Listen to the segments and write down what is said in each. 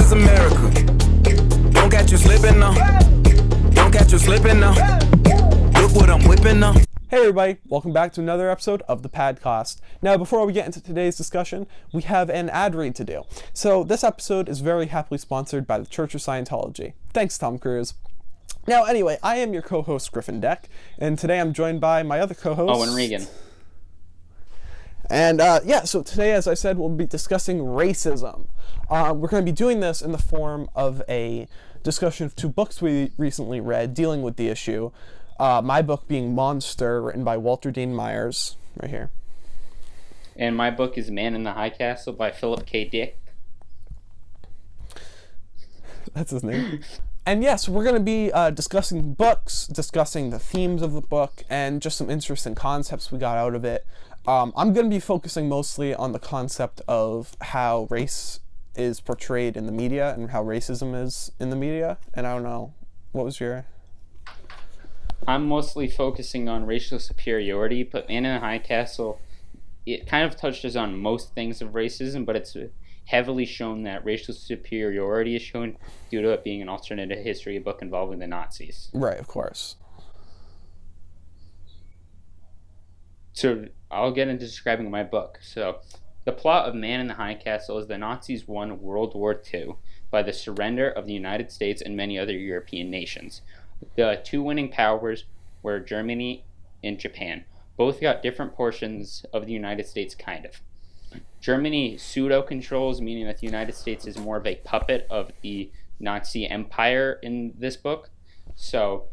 is America. Don't catch you slipping now. Don't catch you slipping now. Look what I'm whipping now. Hey everybody, welcome back to another episode of the Padcost. Now before we get into today's discussion, we have an ad read to do. So this episode is very happily sponsored by the Church of Scientology. Thanks, Tom Cruise. Now anyway, I am your co-host Griffin Deck, and today I'm joined by my other co-host... Owen Regan. And so today, as I said, we'll be discussing racism. We're going to be doing this in the form of a discussion of two books we recently read dealing with the issue. My book being Monster, written by Walter Dean Myers, right here. And my book is Man in the High Castle by Philip K. Dick. That's his name. And yes, we're going to be discussing books, discussing the themes of the book, and just some interesting concepts we got out of it. I'm going to be focusing mostly on the concept of how race is portrayed in the media and how racism is in the media. And I don't know, what was your... I'm mostly focusing on racial superiority, but Man in the High Castle, it kind of touches on most things of racism, but it's heavily shown that racial superiority is shown due to it being an alternative history book involving the Nazis. Right, of course. So I'll get into describing my book. So the plot of Man in the High Castle is the Nazis won World War II by the surrender of the United States and many other European nations. The two winning powers were Germany and Japan. Both got different portions of the United States, kind of. Germany pseudo-controls, meaning that the United States is more of a puppet of the Nazi Empire in this book. So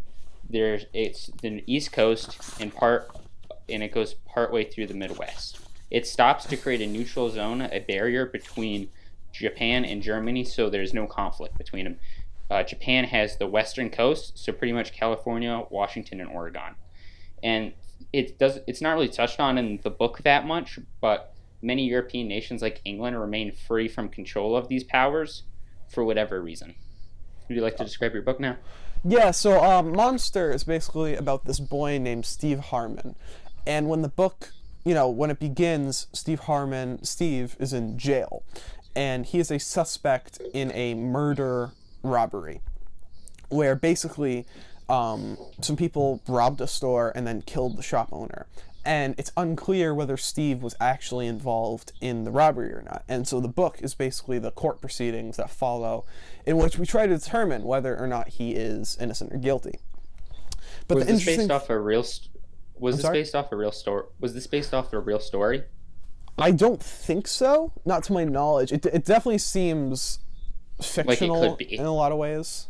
it's the East Coast and it goes partway through the Midwest. It stops to create a neutral zone, a barrier between Japan and Germany, so there's no conflict between them. Japan has the western coast, so pretty much California, Washington, and Oregon. And it's not really touched on in the book that much, but many European nations like England remain free from control of these powers for whatever reason. Would you like to describe your book now? Yeah, so Monster is basically about this boy named Steve Harmon. And when the book, when it begins, Steve is in jail. And he is a suspect in a murder robbery, where basically some people robbed a store and then killed the shop owner. And it's unclear whether Steve was actually involved in the robbery or not. And so the book is basically the court proceedings that follow, in which we try to determine whether or not he is innocent or guilty. But Was this based off a real story? I don't think so. Not to my knowledge. It definitely seems fictional, like it could be, in a lot of ways.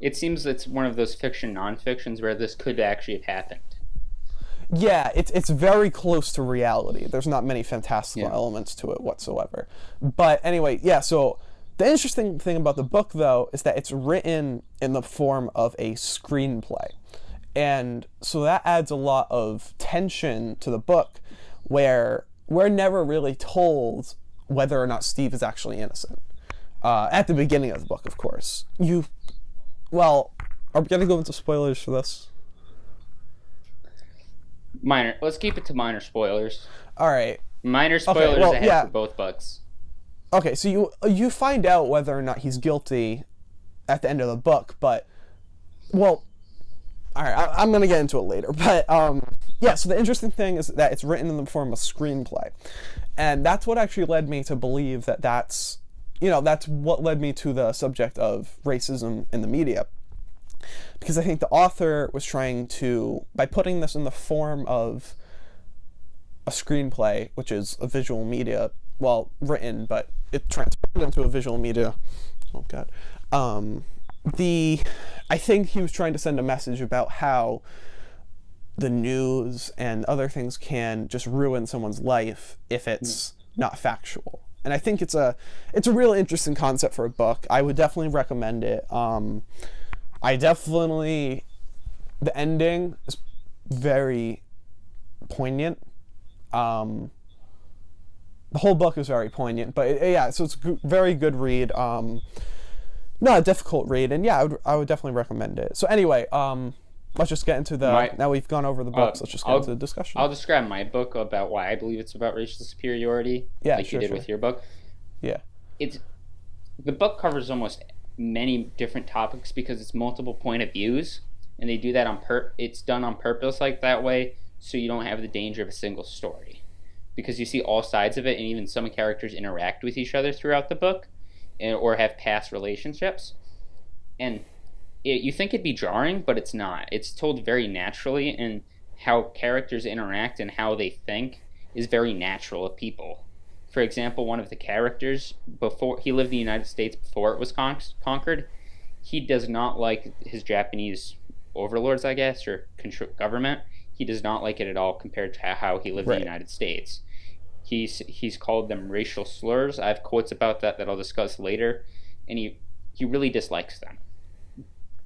It seems it's one of those fiction non-fictions where this could actually have happened. Yeah, it's very close to reality. There's not many fantastical elements to it whatsoever. But anyway, so the interesting thing about the book, though, is that it's written in the form of a screenplay. And so that adds a lot of tension to the book, where we're never really told whether or not Steve is actually innocent. At the beginning of the book, of course. Are we going to go into spoilers for this? Minor. Let's keep it to minor spoilers. All right. Minor spoilers ahead for both books. Okay, so you find out whether or not he's guilty at the end of the book, but, all right, I'm going to get into it later. But, so the interesting thing is that it's written in the form of a screenplay. And that's what actually led me to believe that's what led me to the subject of racism in the media. Because I think the author was trying to, by putting this in the form of a screenplay, which is a visual media, written, but it transferred into a visual media. Oh, God. I think he was trying to send a message about how the news and other things can just ruin someone's life if it's not factual. And I think it's a really interesting concept for a book. I would definitely recommend it. The ending is very poignant. The whole book is very poignant, but so it's a very good read. Not a difficult read, and I would definitely recommend it. So anyway, let's just get into now we've gone over the books, let's just get into the discussion. I'll describe my book about why I believe it's about racial superiority, you did with your book. Yeah. It's the book covers almost many different topics because it's multiple point of views, and they do that it's done on purpose like that way, so you don't have the danger of a single story, because you see all sides of it, and even some characters interact with each other throughout the book, or have past relationships, and you think it'd be jarring, but it's not. It's told very naturally, and how characters interact and how they think is very natural of people. For example, one of the characters, before he lived in the United States before it was conquered, he does not like his Japanese overlords, I guess, or government. He does not like it at all compared to how he lived in the United States. He's called them racial slurs. I have quotes about that I'll discuss later, and he really dislikes them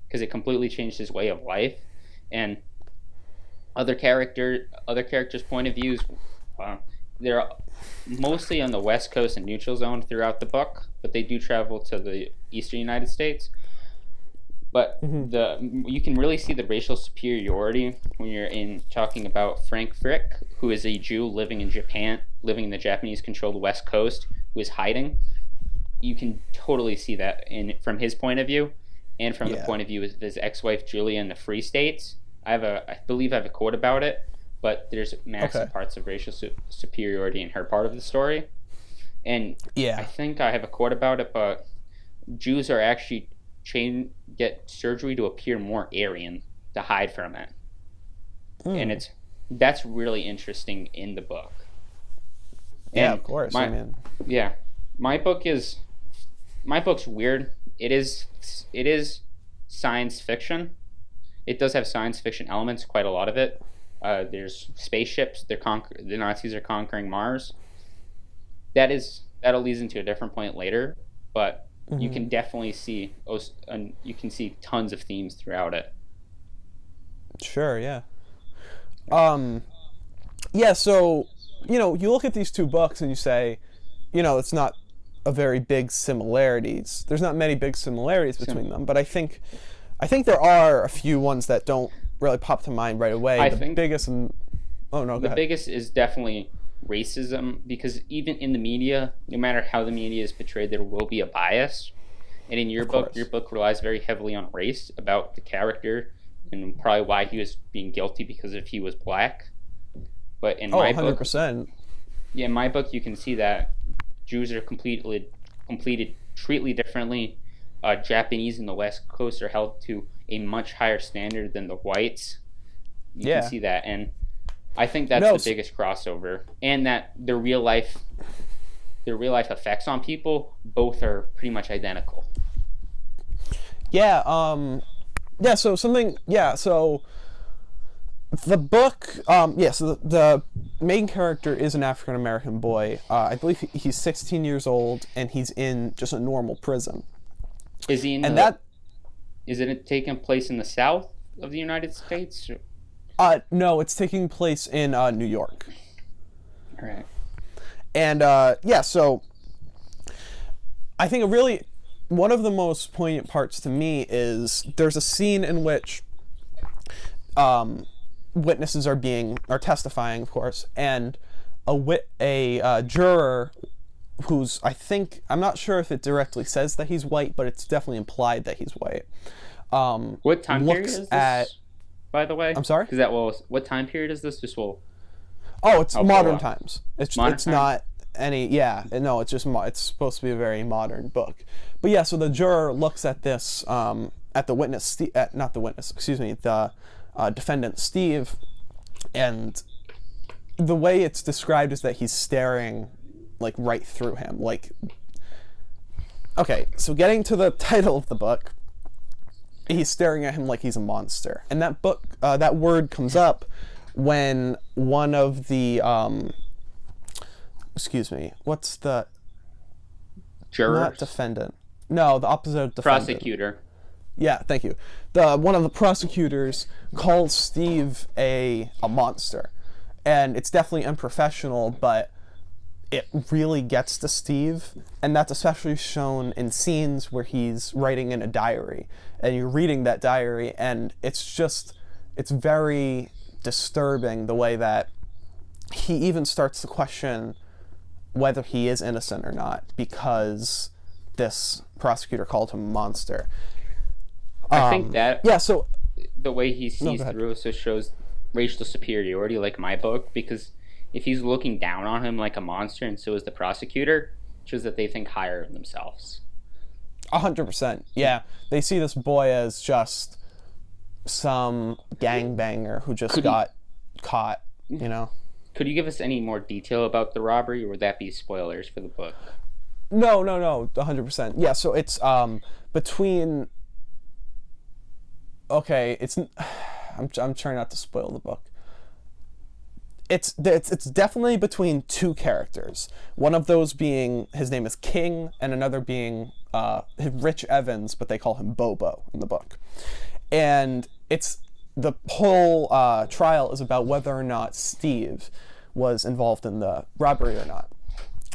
because it completely changed his way of life. And other characters' point of views, they're mostly on the West Coast and neutral zone throughout the book, but they do travel to the eastern United States. But you can really see the racial superiority when you're talking about Frank Frick, who is a Jew living in Japan, living in the Japanese-controlled West Coast, who is hiding. You can totally see that from his point of view, and from the point of view of his ex-wife Julia in the Free States. I believe I have a quote about it, but there's massive parts of racial superiority in her part of the story. And I think I have a quote about it, but Jews are actually get surgery to appear more Aryan to hide from it. And that's really interesting in the book. Yeah, of course. My book's weird. It is science fiction. It does have science fiction elements, quite a lot of it. There's spaceships. The Nazis are conquering Mars. That'll lead into a different point later, but you can definitely see tons of themes throughout it. Sure, yeah. So, you look at these two books and you say, it's not a very big similarities. There's not many big similarities between them, but I think there are a few ones that don't really pop to mind right away. The biggest is definitely racism, because even in the media, no matter how the media is portrayed, there will be a bias. And in your book relies very heavily on race, about the character, and probably why he was being guilty because if he was black. But in my 100%. In my book, you can see that Jews are completed treated differently. Japanese in the West Coast are held to a much higher standard than the whites. You can see that, and I think that's the biggest crossover, and that their real life effects on people both are pretty much identical. So the book, so the main character is an African American boy. I believe he's 16 years old, and he's in just a normal prison. Is he is it taking place in the South of the United States? No, it's taking place in New York. All right. And so I think one of the most poignant parts to me is there's a scene in which witnesses are testifying, of course, and a juror who's, I'm not sure if it directly says that he's white, but it's definitely implied that he's white. What time period is this, by the way? I'm sorry? What time period is this? It's modern times. It's not any, it's supposed to be a very modern book. But so the juror looks at this, at the witness, the defendant Steve, and the way it's described is that he's staring right through him. So getting to the title of the book, he's staring at him like he's a monster. And that word comes up when one of the what's the jurors? Not defendant. No, the opposite of defendant. Prosecutor. Yeah, thank you. One of the prosecutors calls Steve a monster. And it's definitely unprofessional, but it really gets to Steve, and that's especially shown in scenes where he's writing in a diary, and you're reading that diary, and it's very disturbing the way that he even starts to question whether he is innocent or not, because this prosecutor called him a monster. I think that Yeah, so... the way he sees go ahead. through also shows racial superiority, like my book, because if he's looking down on him like a monster, and so is the prosecutor, it shows that they think higher of themselves. 100%. Yeah, they see this boy as just some gangbanger who just got caught, you know? Could you give us any more detail about the robbery, or would that be spoilers for the book? No, 100%. Yeah, so it's between... Okay, it's... I'm trying not to spoil the book. It's definitely between two characters. One of those being, his name is King, and another being Rich Evans, but they call him Bobo in the book. And it's the whole trial is about whether or not Steve was involved in the robbery or not.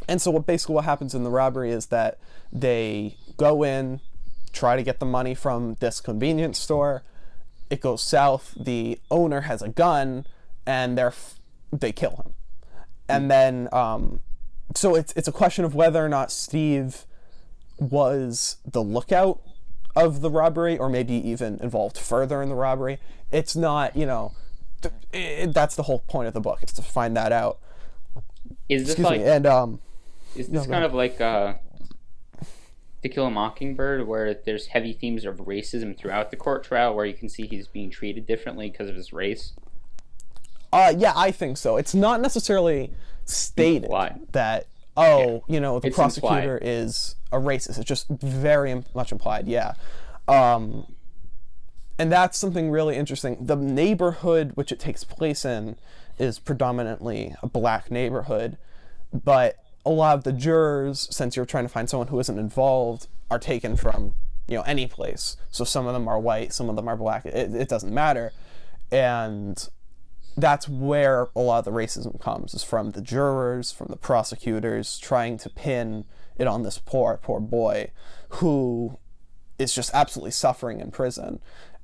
And so what happens in the robbery is that they go in, try to get the money from this convenience store. It goes south. The owner has a gun, and they kill him. And then, so it's a question of whether or not Steve was the lookout of the robbery, or maybe even involved further in the robbery. It's not, that's the whole point of the book, is to find that out. Is this Excuse like... me, and Is this kind of like To Kill a Mockingbird, where there's heavy themes of racism throughout the court trial, where you can see he's being treated differently because of his race? Yeah, I think so. It's not necessarily stated that, the prosecutor is a racist. It's just very much implied, yeah. And that's something really interesting. The neighborhood which it takes place in is predominantly a black neighborhood, but a lot of the jurors, since you're trying to find someone who isn't involved, are taken from, any place. So some of them are white, some of them are black. It doesn't matter. And that's where a lot of the racism comes, is from the jurors, from the prosecutors, trying to pin it on this poor boy who is just absolutely suffering in prison.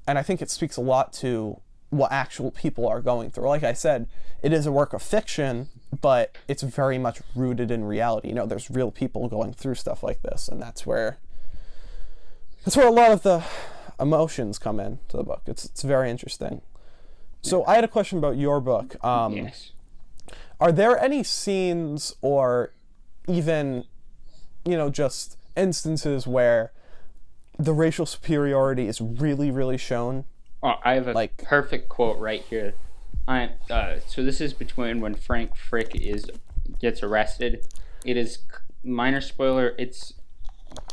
And I think it speaks a lot to what actual people are going through. Like I said, it is a work of fiction, but it's very much rooted in reality. There's real people going through stuff like this, and that's where a lot of the emotions come in to the book. It's very interesting. So I had a question about your book. Yes. Are there any scenes or even, just instances where the racial superiority is really, really shown? Oh, I have a perfect quote right here. So this is between when Frank Frick gets arrested. It is minor spoiler. It's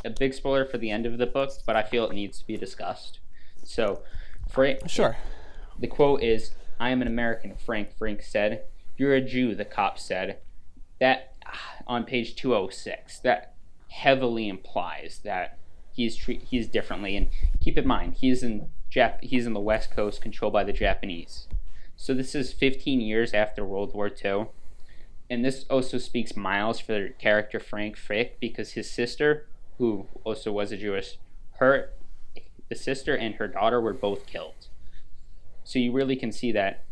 a big spoiler for the end of the book, but I feel it needs to be discussed. So, Frank. Sure. The quote is, "I am an American," Frank said. "You're a Jew," the cop said. That, on page 206, that heavily implies that he's differently. And keep in mind, he's in the West Coast, controlled by the Japanese. So this is 15 years after World War II. And this also speaks miles for the character Frank Frick, because his sister, who also was a Jewish, the sister and her daughter were both killed. So you really can see that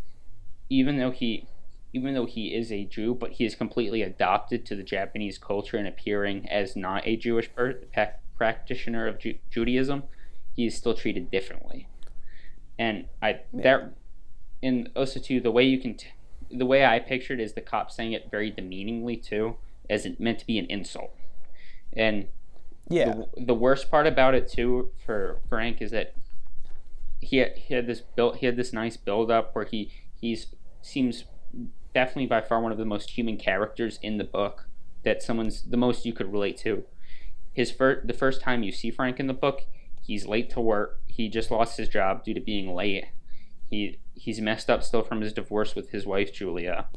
even though he is a Jew, but he is completely adopted to the Japanese culture and appearing as not a Jewish practitioner of Judaism, he is still treated differently. And also too, the way I pictured is the cop saying it very demeaningly too, as it meant to be an insult. And yeah, the worst part about it too for Frank is that he had this nice build up where he seems definitely by far one of the most human characters in the book, that someone's the most you could relate to. The first time you see Frank in the book, he's late to work. He just lost his job due to being late. He's messed up still from his divorce with his wife Julia.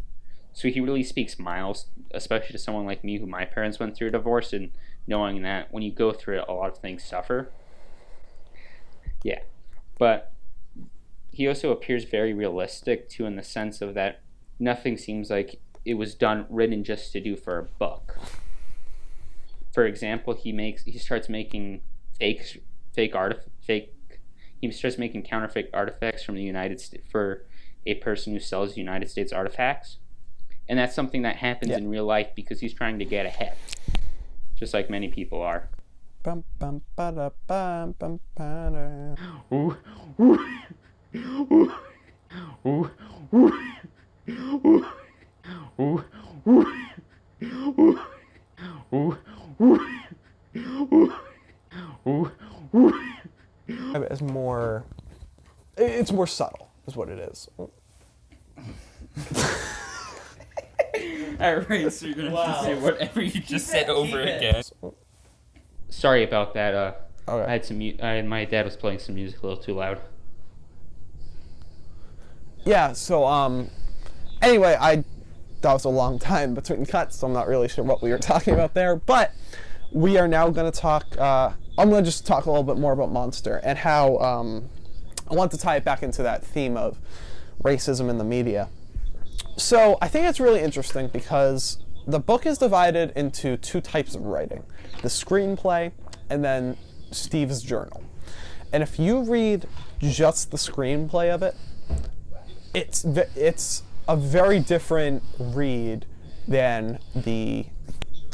So he really speaks miles, especially to someone like me, who my parents went through a divorce, and knowing that when you go through it, a lot of things suffer. Yeah. But he also appears very realistic too, in the sense of that nothing seems like it was written just to do for a book. For example, he starts making counterfeit artifacts from the United States for a person who sells United States artifacts, and that's something that happens in real life because he's trying to get ahead, just like many people are. Bum, bum, ba-da, bum, bum, ba-da. Ooh, ooh, ooh, ooh, ooh, ooh, ooh, ooh, ooh, ooh, ooh, ooh. It's more. It's more subtle, is what it is. Alright, so you're gonna have to say whatever you just said over again. Sorry about that. Okay. I had some. My dad was playing some music a little too loud. Yeah. So anyway, that was a long time between cuts, so I'm not really sure what we were talking about there. But we are now going to talk. I'm going to just talk a little bit more about Monster and how I want to tie it back into that theme of racism in the media. So I think it's really interesting because the book is divided into two types of writing: the screenplay and then Steve's journal. And if you read just the screenplay of it, it's a very different read than the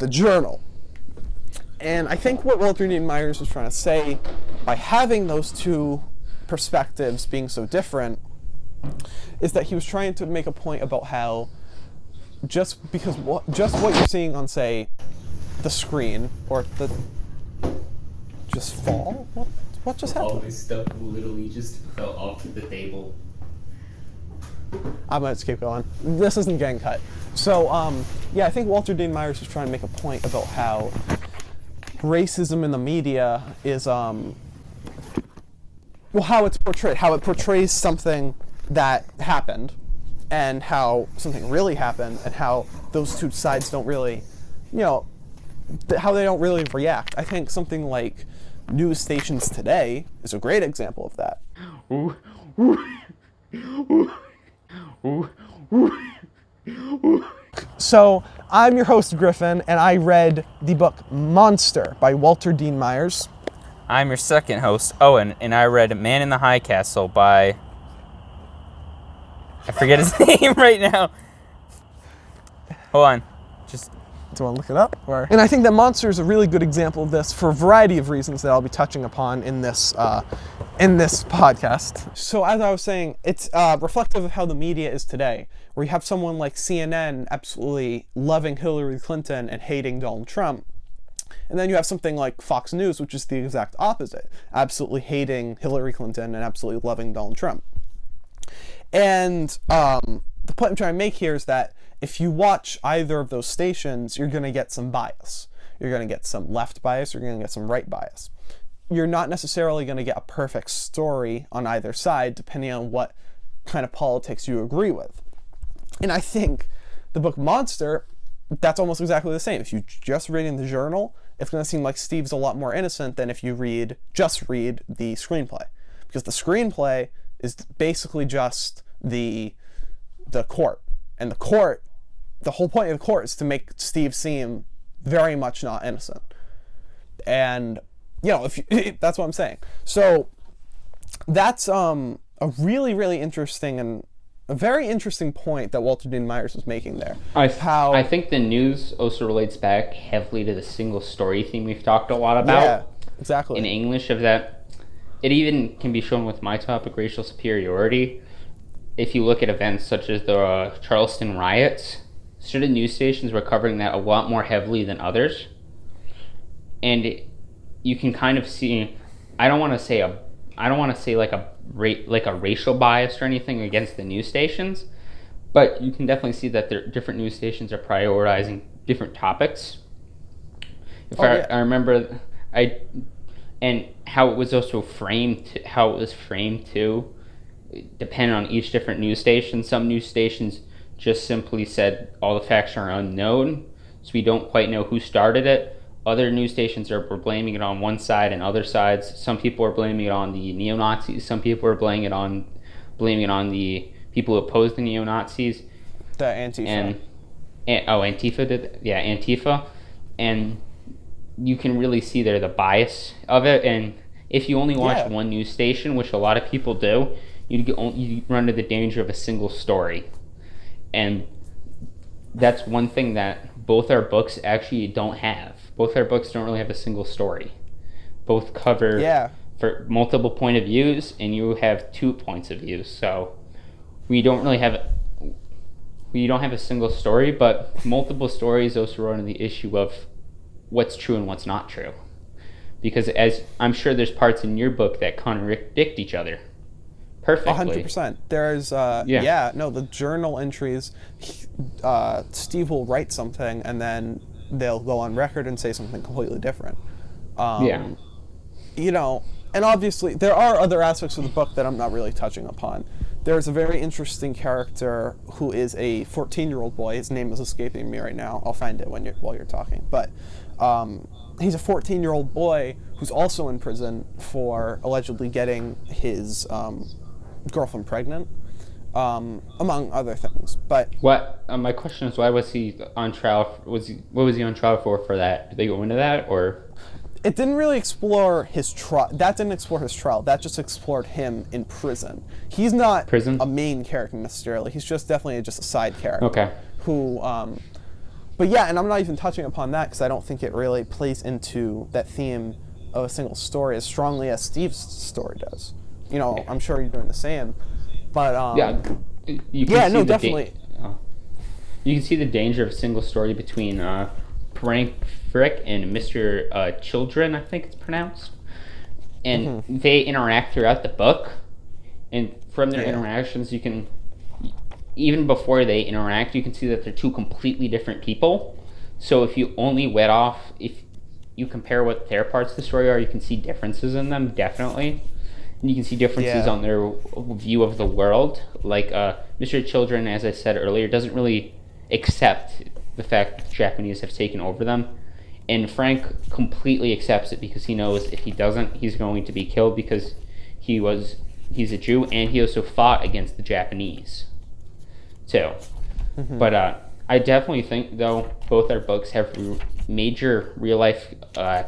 journal. And I think what Walter Dean Myers was trying to say by having those two perspectives being so different is that he was trying to make a point about how just what you're seeing on, say, the screen or the just fall. What just happened? All this stuff literally just fell off the table. I'm going to keep going. This isn't getting cut. So, yeah, I think Walter Dean Myers was trying to make a point about how racism in the media is, how it's portrayed, how it portrays something that happened, and how something really happened, and how those two sides don't really, how they don't really react. I think something like news stations today is a great example of that. Ooh, ooh, ooh. Ooh, ooh, ooh. So, I'm your host, Griffin, and I read the book Monster by Walter Dean Myers. I'm your second host, Owen, and I read Man in the High Castle by... I forget his name right now. Hold on. Just... Do you want to look it up? And I think that Monster is a really good example of this for a variety of reasons that I'll be touching upon in this podcast. So as I was saying, it's reflective of how the media is today, where you have someone like CNN absolutely loving Hillary Clinton and hating Donald Trump. And then you have something like Fox News, which is the exact opposite, absolutely hating Hillary Clinton and absolutely loving Donald Trump. And the point I'm trying to make here is that if you watch either of those stations, you're going to get some bias. You're going to get some left bias, you're going to get some right bias. You're not necessarily going to get a perfect story on either side, depending on what kind of politics you agree with. And I think the book Monster, that's almost exactly the same. If you just read in the journal, it's going to seem like Steve's a lot more innocent than if you just read the screenplay. Because the screenplay is basically just the court. And the whole point of the court is to make Steve seem very much not innocent. And, that's what I'm saying. So that's a really, really interesting and a very interesting point that Walter Dean Myers was making there. I think the news also relates back heavily to the single story theme we've talked a lot about. Yeah, exactly. In English, of that. It even can be shown with my topic, racial superiority. If you look at events such as the Charleston riots, certain news stations were covering that a lot more heavily than others. And you can kind of see, I don't want to say like a racial bias or anything against the news stations, but you can definitely see that different news stations are prioritizing different topics. I remember and how it was also framed too, depending on each different news station. Some news stations just simply said all the facts are unknown, so we don't quite know who started it. Other news stations were blaming it on one side and other sides. Some people are blaming it on the neo-Nazis. Some people are blaming it on the people who opposed the neo-Nazis. The Antifa. Antifa did. Yeah, Antifa. And you can really see there the bias of it. And if you only watch one news station, which a lot of people do, you run into the danger of a single story. And that's one thing that both our books actually don't have. Both our books don't really have a single story. both cover Yeah. for multiple point of views, and you have 2 points of view. So we don't have a single story, but multiple stories also run the issue of what's true and what's not true. Because as I'm sure there's parts in your book that contradict each other perfectly. 100%. There's the journal entries. Steve will write something and then they'll go on record and say something completely different. You know, and obviously there are other aspects of the book that I'm not really touching upon. There's a very interesting character who is a 14-year-old boy. His name is escaping me right now. I'll find it while you're talking. But he's a 14-year-old boy who's also in prison for allegedly getting his girlfriend pregnant, among other things. But what my question is, why was he on trial? What was he on trial for that? Did they go into that, or? It didn't really explore his trial. That didn't explore his trial. That just explored him in prison. He's not a main character necessarily. He's just definitely just a side character. Okay. Who, but yeah, and I'm not even touching upon that because I don't think it really plays into that theme of a single story as strongly as Steve's story does. You know, I'm sure you're doing the same. But you can see definitely. You can see the danger of a single story between Frank Frick and Mr. Children, I think it's pronounced. And they interact throughout the book. And from their interactions, you can, even before they interact, you can see that they're two completely different people. So if you only if you compare what their parts of the story are, you can see differences in them, definitely. And you can see differences on their view of the world. Like Mr. Children, as I said earlier, doesn't really accept the fact that the Japanese have taken over them. And Frank completely accepts it because he knows if he doesn't, he's going to be killed because he's a Jew, and he also fought against the Japanese too. But I definitely think, though, both our books have major real-life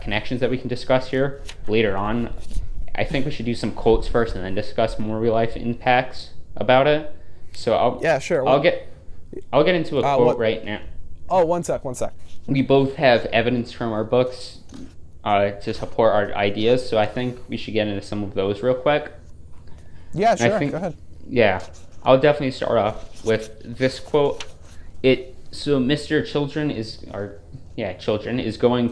connections that we can discuss here later on. I think we should do some quotes first and then discuss more real-life impacts about it. So I'll get into a quote right now. Oh, one sec. We both have evidence from our books to support our ideas, so I think we should get into some of those real quick. Yeah, sure. Go ahead. Yeah, I'll definitely start off with this quote. Mr. Children is going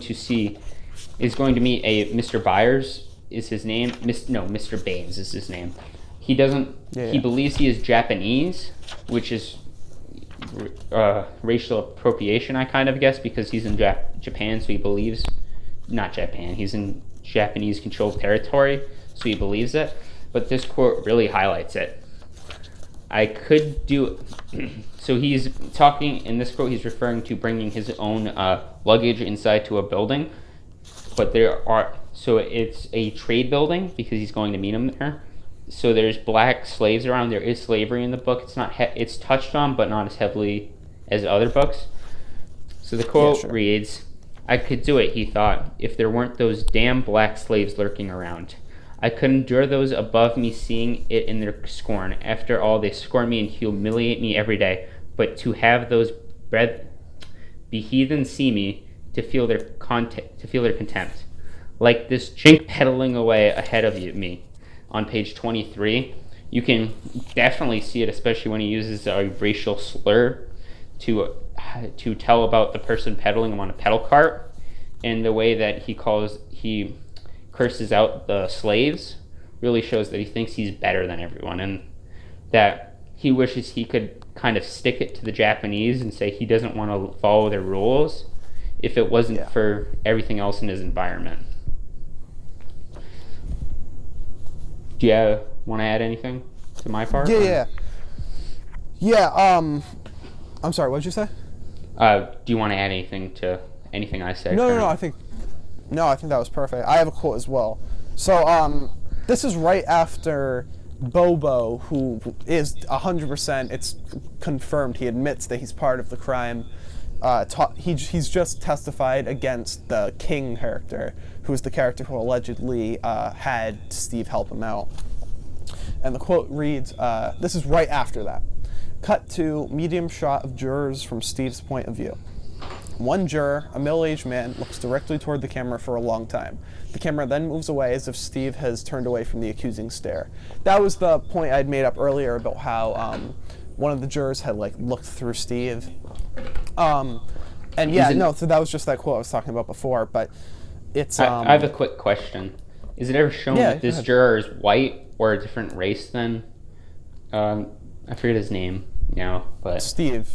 to meet a Mr. Byers is his name. Mr. Baines is his name. He doesn't. He believes he is Japanese, which is racial appropriation, I kind of guess, because he's in Japan, so he believes not Japan. He's in Japanese-controlled territory, so he believes it. But this quote really highlights it. So he's talking in this quote. He's referring to bringing his own luggage inside to a building, but it's a trade building because he's going to meet him there. So there's black slaves around. There is slavery in the book. It's touched on, but not as heavily as other books. So the quote reads, "I could do it," he thought, "if there weren't those damn black slaves lurking around. I could endure those above me seeing it in their scorn. After all, they scorn me and humiliate me every day. But to have those be heathen see me, to feel their contempt. Like this chink pedaling away ahead of me." On page 23, you can definitely see it, especially when he uses a racial slur to tell about the person pedaling him on a pedal cart, and the way that he curses out the slaves really shows that he thinks he's better than everyone, and that he wishes he could kind of stick it to the Japanese and say he doesn't want to follow their rules if it wasn't for everything else in his environment. Do you want to add anything to my part? Yeah. I'm sorry, what did you say? Do you want to add anything to anything I said? No, I think that was perfect. I have a quote as well. So, this is right after Bobo, who is 100%, it's confirmed, he admits that he's part of the crime. He's just testified against the King character, who is the character who allegedly had Steve help him out. And the quote reads, this is right after that. Cut to medium shot of jurors from Steve's point of view. One juror, a middle-aged man, looks directly toward the camera for a long time. The camera then moves away as if Steve has turned away from the accusing stare. That was the point I'd made up earlier about how one of the jurors had like looked through Steve. And yeah, no, so that was just that quote I was talking about before, but it's... I have a quick question. Is it ever shown that this juror is white or a different race than... I forget his name now, but... Steve.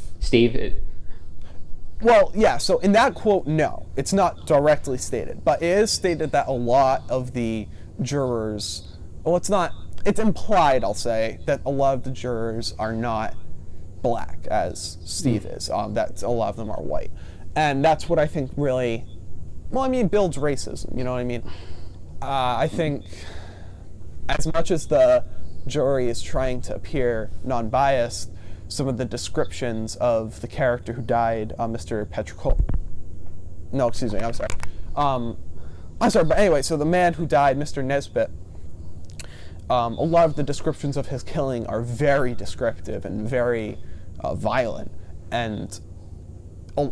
Well, yeah, so in that quote, no. It's not directly stated, but it is stated that a lot of the jurors... Well, it's not... It's implied, I'll say, that a lot of the jurors are not black, as Steve is. That a lot of them are white. And that's what I think really... Well, I mean, builds racism, you know what I mean? I think as much as the jury is trying to appear non-biased, some of the descriptions of the character who died, Mr. Petrichor... No, excuse me, I'm sorry. But anyway, so the man who died, Mr. Nesbitt, a lot of the descriptions of his killing are very descriptive and very violent. And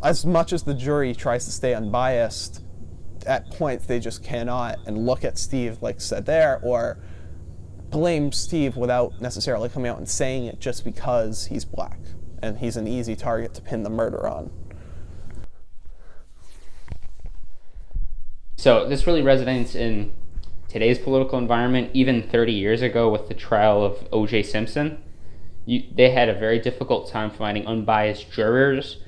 as much as the jury tries to stay unbiased, at points they just cannot and look at Steve, like said there, or blame Steve without necessarily coming out and saying it just because he's black and he's an easy target to pin the murder on. So this really resonates in today's political environment. Even 30 years ago with the trial of O.J. Simpson, they had a very difficult time finding unbiased jurors,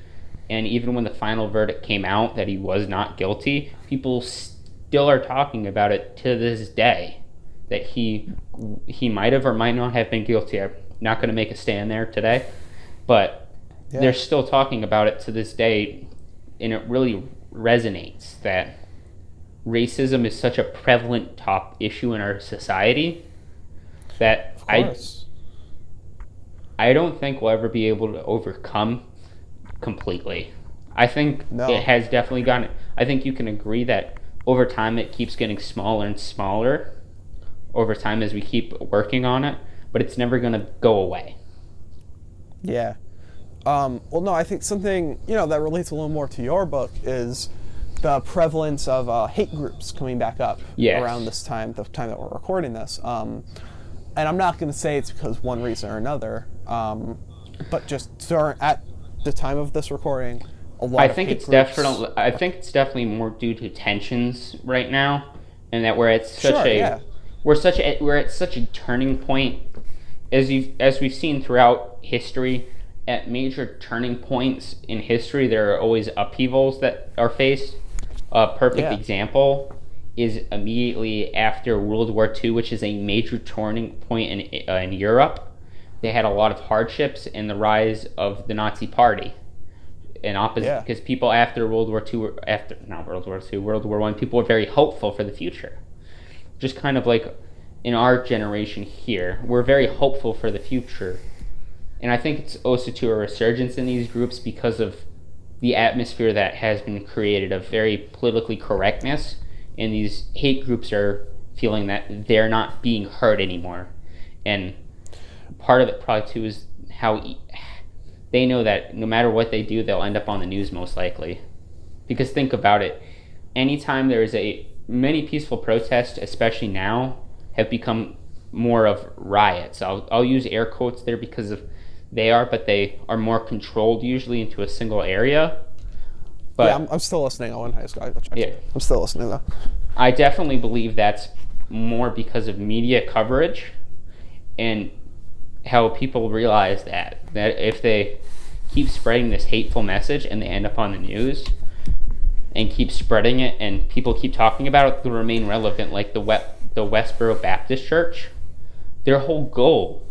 and even when the final verdict came out that he was not guilty, people still are talking about it to this day, that he might have or might not have been guilty. I'm not going to make a stand there today, but they're still talking about it to this day, and it really resonates that racism is such a prevalent top issue in our society that I don't think we'll ever be able to overcome completely. I think it has definitely gotten... I think you can agree that over time it keeps getting smaller and smaller over time as we keep working on it, but it's never going to go away. Yeah. Well, no, I think something, that relates a little more to your book is the prevalence of hate groups coming back up around this time, the time that we're recording this. And I'm not going to say it's because one reason or another, but just at the time of this recording, a lot of hate groups. I think it's definitely more due to tensions right now, and that we're at such we're at such a turning point, as we've seen throughout history. At major turning points in history, there are always upheavals that are faced. A perfect example is immediately after World War II, which is a major turning point in Europe. They had a lot of hardships and the rise of the Nazi Party. Because people after World War I, people were very hopeful for the future. Just kind of like in our generation here, we're very hopeful for the future. And I think it's also to a resurgence in these groups because of the atmosphere that has been created of very politically correctness, and these hate groups are feeling that they're not being heard anymore. And part of it probably too is how they know that no matter what they do, they'll end up on the news most likely. Because think about it, anytime there is many peaceful protests, especially now, have become more of riots. I'll use air quotes there because of but they are more controlled usually into a single area. But I'm still listening. I'm still listening though. I definitely believe that's more because of media coverage and how people realize that if they keep spreading this hateful message and they end up on the news and keep spreading it and people keep talking about it, they'll remain relevant. Like the Westboro Baptist Church, their whole goal,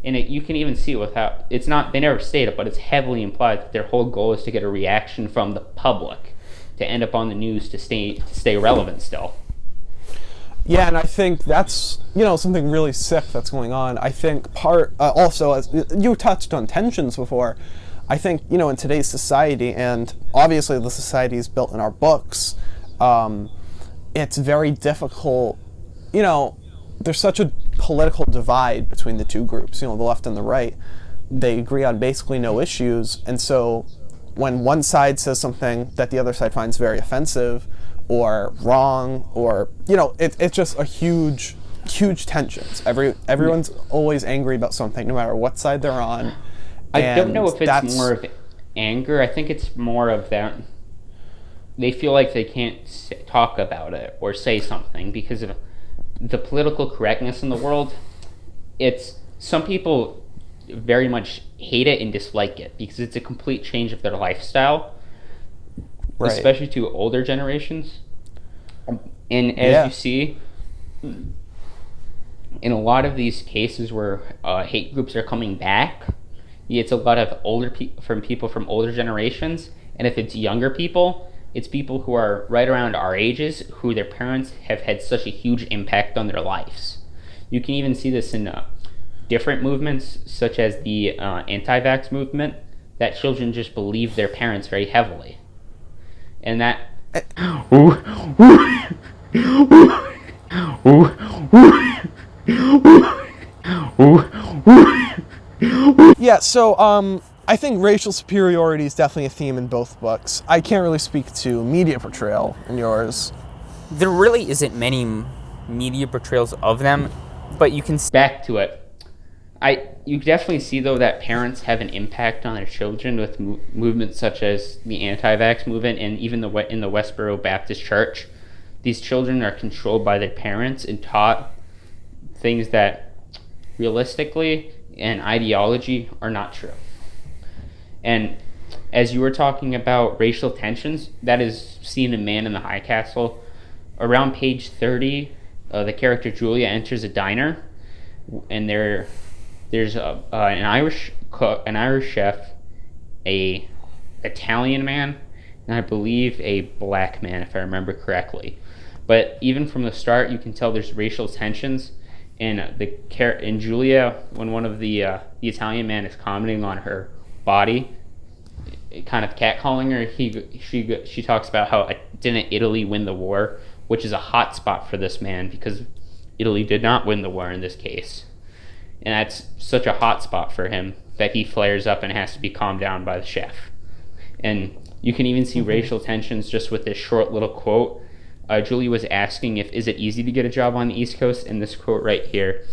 and you can even see it without, it's not, they never state it, but it's heavily implied that their whole goal is to get a reaction from the public to end up on the news to stay relevant still. Yeah, and I think that's, something really sick that's going on. I think also, as you touched on tensions before, I think, in today's society, and obviously the society is built in our books, it's very difficult, there's such a political divide between the two groups, the left and the right. They agree on basically no issues, and so when one side says something that the other side finds very offensive or wrong, or it's just a huge tensions. Everyone's always angry about something, no matter what side they're on. I don't know if it's more of anger. I think it's more of that they feel like they can't talk about it or say something because of the political correctness in the world. It's some people very much hate it and dislike it because it's a complete change of their lifestyle, right, especially to older generations. And as you see, in a lot of these cases where hate groups are coming back, it's a lot of people from older generations, and if it's younger people, it's people who are right around our ages who their parents have had such a huge impact on their lives. You can even see this in different movements, such as the anti-vax movement, that children just believe their parents very heavily. And that... Yeah, so I think racial superiority is definitely a theme in both books. I can't really speak to media portrayal in yours. There really isn't many media portrayals of them, but you can... Back to it. You definitely see, though, that parents have an impact on their children with movements such as the anti-vax movement and even in the Westboro Baptist Church. These children are controlled by their parents and taught things that realistically and ideology are not true. And as you were talking about racial tensions, that is seen in Man in the High Castle. Around page 30, the character Julia enters a diner, and there's an Irish cook, an Irish chef, a Italian man, and I believe a black man, if I remember correctly. But even from the start, you can tell there's racial tensions. And Julia, when one of the Italian man is commenting on her body, kind of catcalling her, she talks about how didn't Italy win the war, which is a hot spot for this man because Italy did not win the war in this case. And that's such a hot spot for him that he flares up and has to be calmed down by the chef. And you can even see racial tensions just with this short little quote. Julie was asking is it easy to get a job on the East Coast, and this quote right here,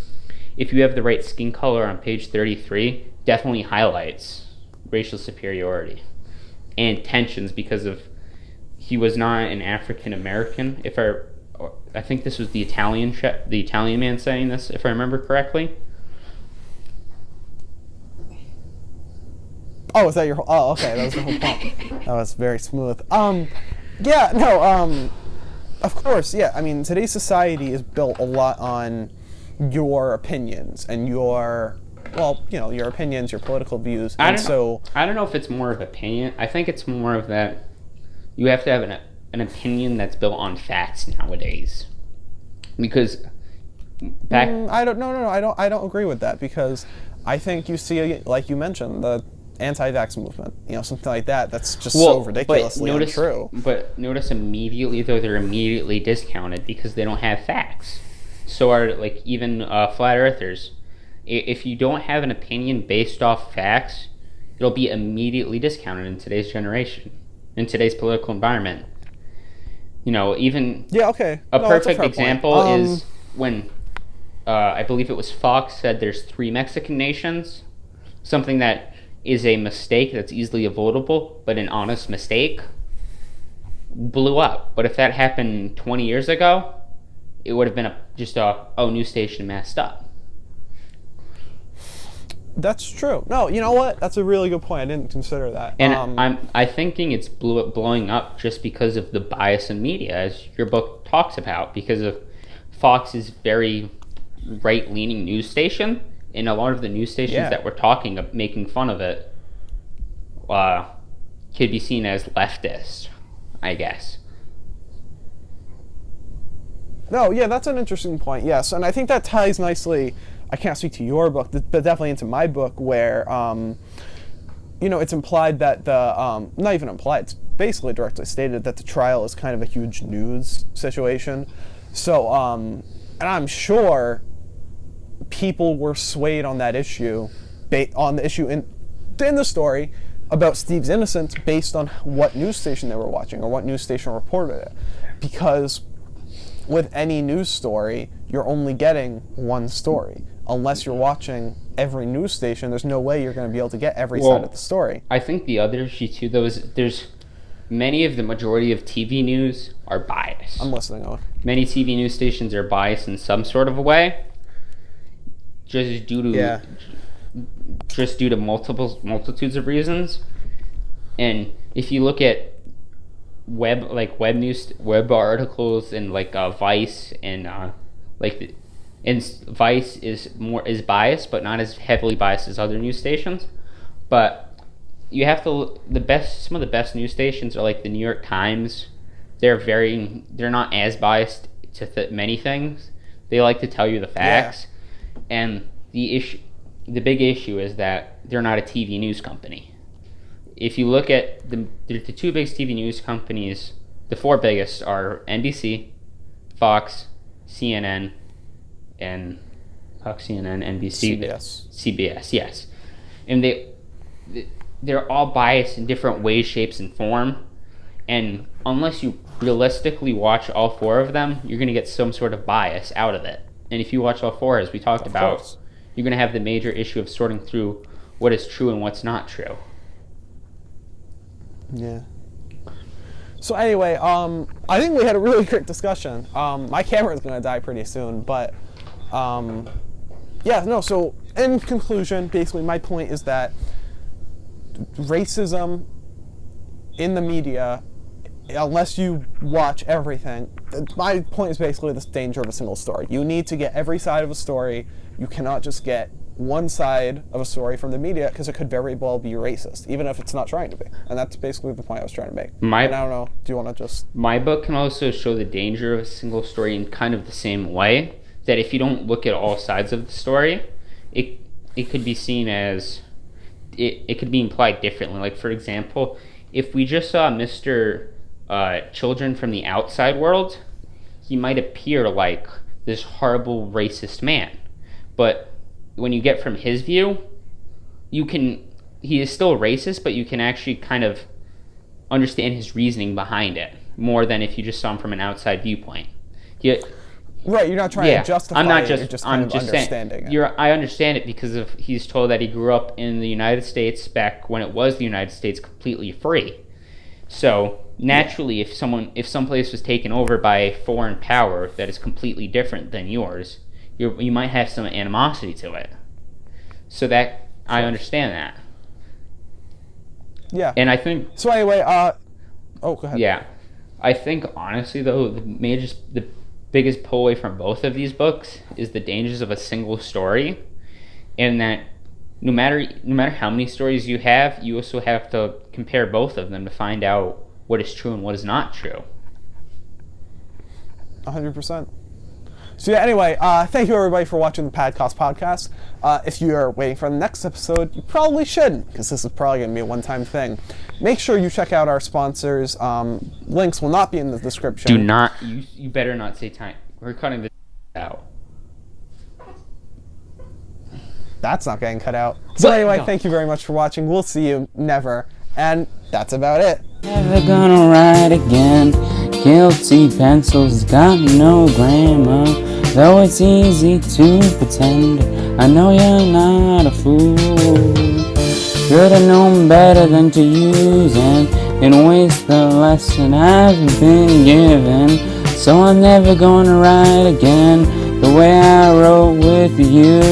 if you have the right skin color on page 33, definitely highlights racial superiority and tensions because of he was not an African American. I think this was the Italian man saying this, if I remember correctly. Oh, is that your? Oh, okay, that was the whole point. That was very smooth. Of course, yeah. I mean, today's society is built a lot on your opinions and your opinions, your political views. I don't know if it's more of opinion. I think it's more of that you have to have an opinion that's built on facts nowadays. Because I don't agree with that, because I think you see, like you mentioned, the anti-vax movement, something like that. That's just so ridiculously untrue. But notice immediately, though, they're immediately discounted because they don't have facts. So are even flat earthers. If you don't have an opinion based off facts, it'll be immediately discounted in today's generation, in today's political environment. A perfect example is when I believe it was Fox said there's 3 Mexican nations, something that is a mistake that's easily avoidable, but an honest mistake, blew up. But if that happened 20 years ago, it would have been news station messed up. That's true. No, you know what? That's a really good point. I didn't consider that. And I'm thinking it's blowing up just because of the bias in media, as your book talks about, because of Fox's very right-leaning news station. And a lot of the news stations that we're making fun of it, could be seen as leftist, I guess. No, yeah, that's an interesting point, yes. And I think that ties nicely, I can't speak to your book, but definitely into my book, where, it's implied that not even implied, it's basically directly stated that the trial is kind of a huge news situation. So, and I'm sure people were swayed on that issue, on the issue in the story about Steve's innocence based on what news station they were watching or what news station reported it. Because with any news story, you're only getting one story. Unless you're watching every news station, there's no way you're going to be able to get every side of the story. I think the other issue too, though, is there's many of the majority of TV news are biased. I'm listening, Owen. Many TV news stations are biased in some sort of a way, just due to multitudes of reasons. And if you look at web articles and Vice and and Vice is biased, but not as heavily biased as other news stations. But you have to some of the best news stations are like the New York Times. They're not as biased to many things. They like to tell you the facts, and the big issue is that they're not a TV news company. If you look at the two biggest TV news companies, the four biggest are NBC, Fox, CNN, NBC, CBS, yes. And they're all biased in different ways, shapes, and form. And unless you realistically watch all four of them, you're going to get some sort of bias out of it. And if you watch all four, as we talked about, you're going to have the major issue of sorting through what is true and what's not true. Yeah. So anyway, I think we had a really great discussion. My camera is going to die pretty soon, but so in conclusion, basically my point is that racism in the media, unless you watch everything, my point is basically this danger of a single story. You need to get every side of a story. You cannot just get one side of a story from the media, because it could very well be racist, even if it's not trying to be. And that's basically the point I was trying to make. And I don't know, do you want to just... My book can also show the danger of a single story in kind of the same way, that if you don't look at all sides of the story, it could be seen as... It could be implied differently. Like, for example, if we just saw Mr. Children from the outside world, he might appear like this horrible racist man. But when you get from his view, he is still racist, but you can actually kind of understand his reasoning behind it more than if you just saw him from an outside viewpoint. Right, you're not trying to justify it, you're just kind of understanding it. I understand it because he's told that he grew up in the United States back when it was the United States completely free. So naturally, if some place was taken over by a foreign power that is completely different than yours, you might have some animosity to it. So that I understand that. Yeah. And I think... So anyway, go ahead. Yeah. I think, honestly, though, the biggest pull away from both of these books is the dangers of a single story, and that no matter how many stories you have, you also have to compare both of them to find out what is true and what is not true. 100%. So yeah, anyway, thank you everybody for watching the Padcost podcast. If you are waiting for the next episode, you probably shouldn't, because this is probably going to be a one-time thing. Make sure you check out our sponsors. Links will not be in the description. Do not, you better not say time. We're cutting this out. That's not getting cut out. So anyway, thank you very much for watching. We'll see you never. And that's about it. Never gonna write again. Guilty pencils got no grammar. Though it's easy to pretend, I know you're not a fool. Should've known better than to use it and waste the lesson I've been given. So I'm never gonna write again the way I wrote with you.